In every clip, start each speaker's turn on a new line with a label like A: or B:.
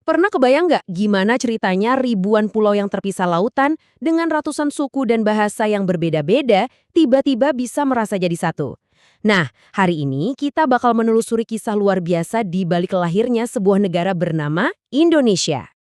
A: Pernah kebayang nggak gimana ceritanya ribuan pulau yang terpisah lautan dengan ratusan suku dan bahasa yang berbeda-beda tiba-tiba bisa merasa jadi satu? Nah, hari ini kita bakal menelusuri kisah luar biasa di balik lahirnya sebuah negara bernama Indonesia.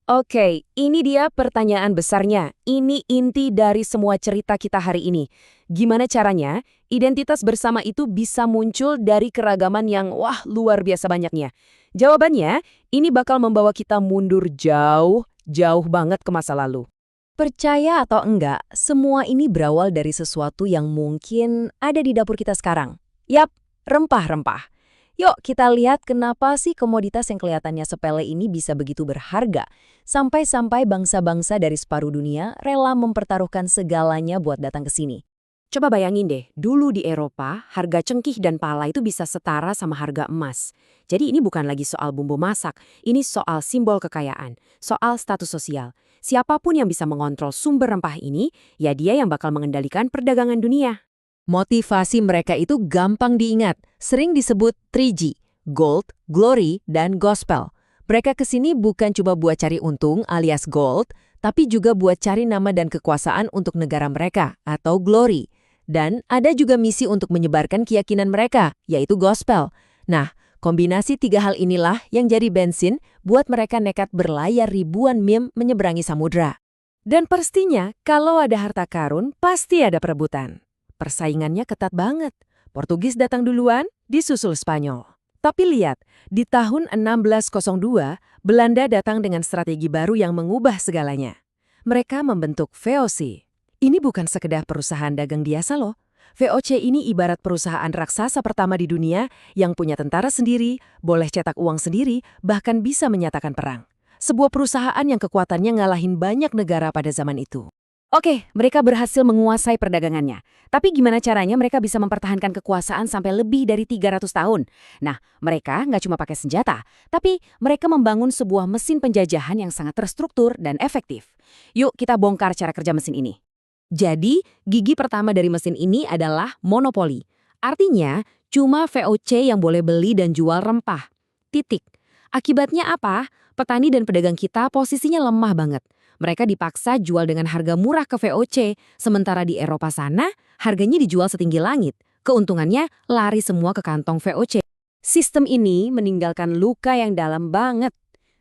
A: Oke, ini dia pertanyaan besarnya. Ini inti dari semua cerita kita hari ini. Gimana caranya identitas bersama itu bisa muncul dari keragaman yang luar biasa banyaknya? Jawabannya, ini bakal membawa kita mundur jauh, jauh banget ke masa lalu. Percaya atau enggak, semua ini berawal dari sesuatu yang mungkin ada di dapur kita sekarang. Yap, rempah-rempah. Yuk kita lihat kenapa sih komoditas yang kelihatannya sepele ini bisa begitu berharga. Sampai-sampai bangsa-bangsa dari separuh dunia rela mempertaruhkan segalanya buat datang ke sini. Coba bayangin deh, dulu di Eropa, harga cengkih dan pala itu bisa setara sama harga emas. Jadi ini bukan lagi soal bumbu masak, ini soal simbol kekayaan, soal status sosial. Siapapun yang bisa mengontrol sumber rempah ini, ya dia yang bakal mengendalikan perdagangan dunia. Motivasi mereka itu gampang diingat, sering disebut 3G, Gold, Glory, dan Gospel. Mereka kesini bukan cuma buat cari untung alias gold, tapi juga buat cari nama dan kekuasaan untuk negara mereka, atau glory. Dan ada juga misi untuk menyebarkan keyakinan mereka, yaitu gospel. Nah, kombinasi tiga hal inilah yang jadi bensin buat mereka nekat berlayar ribuan mil menyeberangi samudra. Dan pastinya, kalau ada harta karun, pasti ada perebutan. Persaingannya ketat banget. Portugis datang duluan, disusul Spanyol. Tapi lihat, di tahun 1602, Belanda datang dengan strategi baru yang mengubah segalanya. Mereka membentuk VOC. Ini bukan sekedar perusahaan dagang biasa loh. VOC ini ibarat perusahaan raksasa pertama di dunia yang punya tentara sendiri, boleh cetak uang sendiri, bahkan bisa menyatakan perang. Sebuah perusahaan yang kekuatannya ngalahin banyak negara pada zaman itu. Oke, mereka berhasil menguasai perdagangannya. Tapi gimana caranya mereka bisa mempertahankan kekuasaan sampai lebih dari 300 tahun? Nah, mereka nggak cuma pakai senjata, tapi mereka membangun sebuah mesin penjajahan yang sangat terstruktur dan efektif. Yuk kita bongkar cara kerja mesin ini. Jadi, gigi pertama dari mesin ini adalah monopoli. Artinya, cuma VOC yang boleh beli dan jual rempah. Titik. Akibatnya apa? Petani dan pedagang kita posisinya lemah banget. Mereka dipaksa jual dengan harga murah ke VOC, sementara di Eropa sana harganya dijual setinggi langit. Keuntungannya lari semua ke kantong VOC. Sistem ini meninggalkan luka yang dalam banget.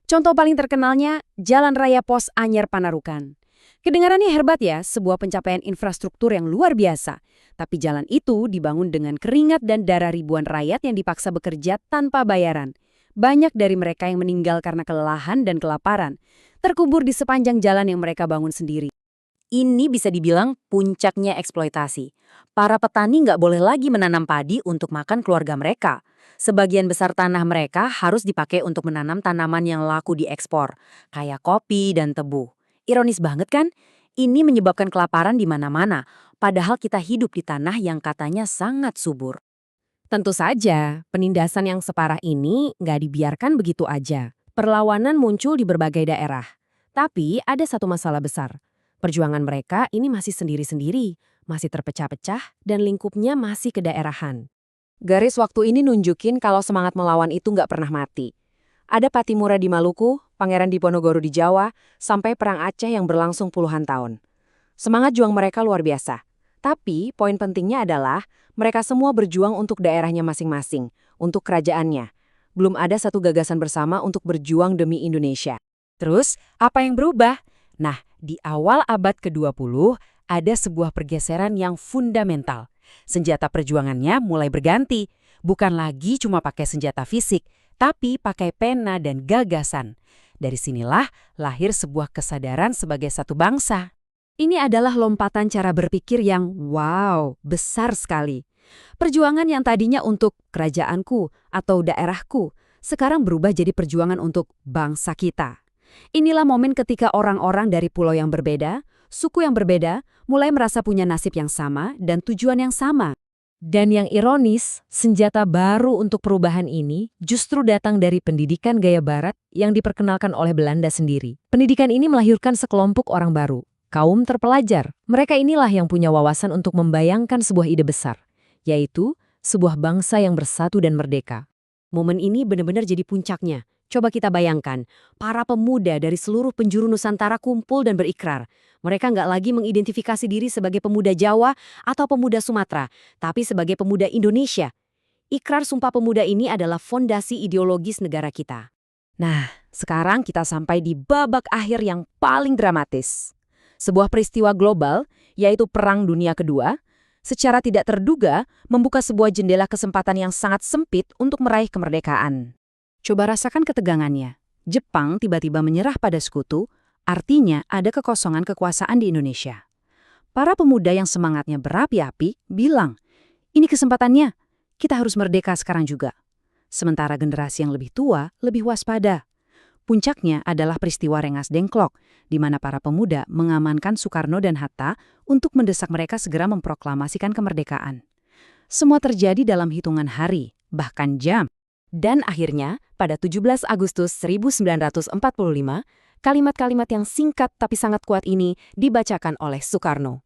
A: Contoh paling terkenalnya, Jalan Raya Pos Anyer Panarukan. Kedengarannya hebat ya, sebuah pencapaian infrastruktur yang luar biasa. Tapi jalan itu dibangun dengan keringat dan darah ribuan rakyat yang dipaksa bekerja tanpa bayaran. Banyak dari mereka yang meninggal karena kelelahan dan kelaparan, terkubur di sepanjang jalan yang mereka bangun sendiri. Ini bisa dibilang puncaknya eksploitasi. Para petani nggak boleh lagi menanam padi untuk makan keluarga mereka. Sebagian besar tanah mereka harus dipakai untuk menanam tanaman yang laku diekspor, kayak kopi dan tebu. Ironis banget kan? Ini menyebabkan kelaparan di mana-mana, padahal kita hidup di tanah yang katanya sangat subur. Tentu saja, penindasan yang separah ini nggak dibiarkan begitu aja. Perlawanan muncul di berbagai daerah. Tapi ada satu masalah besar. Perjuangan mereka ini masih sendiri-sendiri, masih terpecah-pecah, dan lingkupnya masih kedaerahan. Garis waktu ini nunjukin kalau semangat melawan itu nggak pernah mati. Ada Patimura di Maluku, Pangeran Diponegoro di Jawa, sampai Perang Aceh yang berlangsung puluhan tahun. Semangat juang mereka luar biasa. Tapi poin pentingnya adalah mereka semua berjuang untuk daerahnya masing-masing, untuk kerajaannya. Belum ada satu gagasan bersama untuk berjuang demi Indonesia. Terus, apa yang berubah? Nah, di awal abad ke-20 ada sebuah pergeseran yang fundamental. Senjata perjuangannya mulai berganti. Bukan lagi cuma pakai senjata fisik, tapi pakai pena dan gagasan. Dari sinilah lahir sebuah kesadaran sebagai satu bangsa. Ini adalah lompatan cara berpikir yang besar sekali. Perjuangan yang tadinya untuk kerajaanku atau daerahku, sekarang berubah jadi perjuangan untuk bangsa kita. Inilah momen ketika orang-orang dari pulau yang berbeda, suku yang berbeda, mulai merasa punya nasib yang sama dan tujuan yang sama. Dan yang ironis, senjata baru untuk perubahan ini justru datang dari pendidikan gaya barat yang diperkenalkan oleh Belanda sendiri. Pendidikan ini melahirkan sekelompok orang baru. Kaum terpelajar, mereka inilah yang punya wawasan untuk membayangkan sebuah ide besar, yaitu sebuah bangsa yang bersatu dan merdeka. Momen ini benar-benar jadi puncaknya. Coba kita bayangkan, para pemuda dari seluruh penjuru Nusantara kumpul dan berikrar. Mereka nggak lagi mengidentifikasi diri sebagai pemuda Jawa atau pemuda Sumatera, tapi sebagai pemuda Indonesia. Ikrar Sumpah Pemuda ini adalah fondasi ideologis negara kita.
B: Nah, sekarang kita sampai di babak akhir yang paling dramatis. Sebuah peristiwa global, yaitu Perang Dunia Kedua, secara tidak terduga membuka sebuah jendela kesempatan yang sangat sempit untuk meraih kemerdekaan. Coba rasakan ketegangannya. Jepang tiba-tiba menyerah pada sekutu, artinya ada kekosongan kekuasaan di Indonesia. Para pemuda yang semangatnya berapi-api bilang, ini kesempatannya, kita harus merdeka sekarang juga. Sementara generasi yang lebih tua lebih waspada. Puncaknya adalah peristiwa Rengas Dengklok, di mana para pemuda mengamankan Soekarno dan Hatta untuk mendesak mereka segera memproklamasikan kemerdekaan. Semua terjadi dalam hitungan hari, bahkan jam.
A: Dan akhirnya, pada 17 Agustus 1945, kalimat-kalimat yang singkat tapi sangat kuat ini dibacakan oleh Soekarno.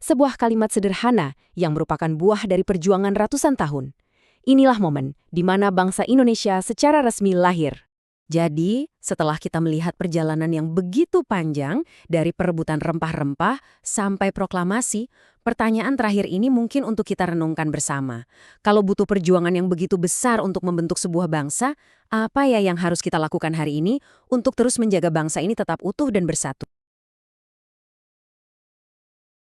A: Sebuah kalimat sederhana yang merupakan buah dari perjuangan ratusan tahun. Inilah momen di mana bangsa Indonesia secara resmi lahir. Jadi, setelah kita melihat perjalanan yang begitu panjang, dari perebutan rempah-rempah sampai proklamasi, pertanyaan terakhir ini mungkin untuk kita renungkan bersama. Kalau butuh perjuangan yang begitu besar untuk membentuk sebuah bangsa, apa ya yang harus kita lakukan hari ini untuk terus menjaga bangsa ini tetap utuh dan bersatu?